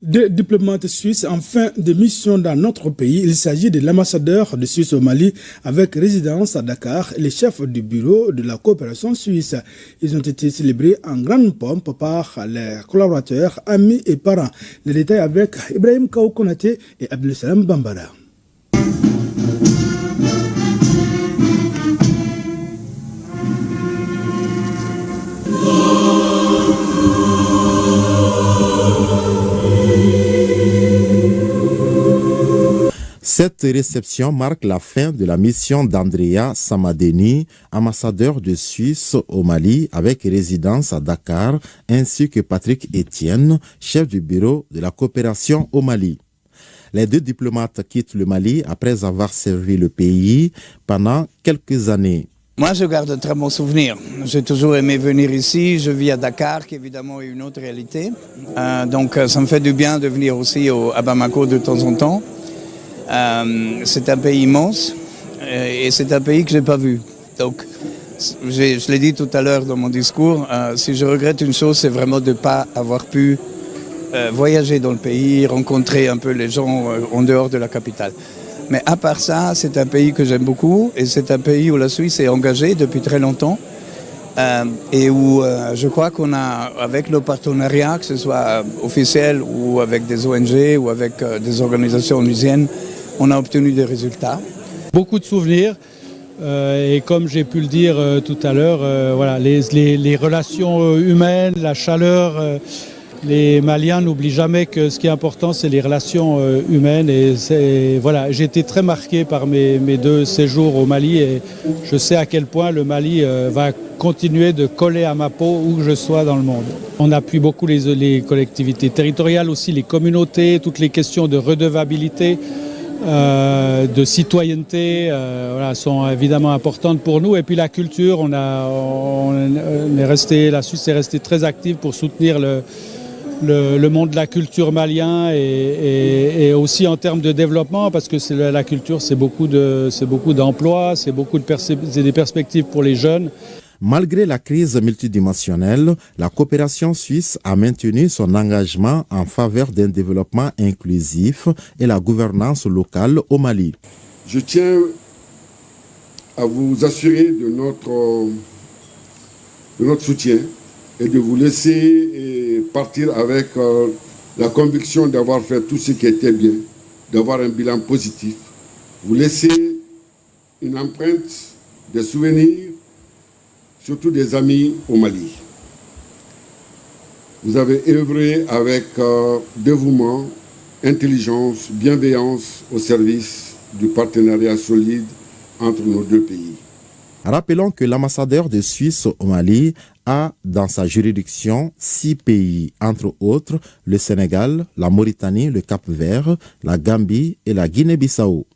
Deux diplomates suisses en fin de mission dans notre pays. Il s'agit de l'ambassadeur de Suisse au Mali avec résidence à Dakar et le chef du bureau de la coopération suisse. Ils ont été célébrés en grande pompe par les collaborateurs, amis et parents. Les détails avec Ibrahim Kaoukonate et Abdelsalam Bambara. Cette réception marque la fin de la mission d'Andrea Samadeni, ambassadeur de Suisse au Mali avec résidence à Dakar, ainsi que Patrick Etienne, chef du bureau de la coopération au Mali. Les deux diplomates quittent le Mali après avoir servi le pays pendant quelques années. Moi, je garde un très bon souvenir. J'ai toujours aimé venir ici. Je vis à Dakar, qui évidemment est une autre réalité. Donc, ça me fait du bien de venir aussi à Bamako de temps en temps. C'est un pays immense et c'est un pays que je n'ai pas vu. Donc, je l'ai dit tout à l'heure dans mon discours, si je regrette une chose, c'est vraiment de ne pas avoir pu voyager dans le pays, rencontrer un peu les gens en dehors de la capitale. Mais à part ça, c'est un pays que j'aime beaucoup et c'est un pays où la Suisse est engagée depuis très longtemps et où je crois qu'on a, avec le partenariat, que ce soit officiel ou avec des ONG ou avec des organisations onusiennes, on a obtenu des résultats. Beaucoup de souvenirs et comme j'ai pu le dire tout à l'heure, voilà, les relations humaines, la chaleur, les Maliens n'oublient jamais que ce qui est important, c'est les relations humaines. Et voilà, j'ai été très marqué par mes deux séjours au Mali et je sais à quel point le Mali va continuer de coller à ma peau où que je sois dans le monde. On appuie beaucoup les collectivités territoriales aussi, les communautés, toutes les questions de redevabilité, de citoyenneté voilà, sont évidemment importantes pour nous. Et puis la culture, la Suisse est restée très active pour soutenir le monde de la culture malien et aussi en termes de développement parce que la culture c'est beaucoup d'emplois, c'est des perspectives pour les jeunes. Malgré la crise multidimensionnelle, la coopération suisse a maintenu son engagement en faveur d'un développement inclusif et la gouvernance locale au Mali. Je tiens à vous assurer de notre soutien et de vous laisser partir avec la conviction d'avoir fait tout ce qui était bien, d'avoir un bilan positif. Vous laisser une empreinte, des souvenirs, surtout des amis au Mali. Vous avez œuvré avec dévouement, intelligence, bienveillance au service du partenariat solide entre nos deux pays. Rappelons que l'ambassadeur de Suisse au Mali a dans sa juridiction 6 pays, entre autres le Sénégal, la Mauritanie, le Cap-Vert, la Gambie et la Guinée-Bissau.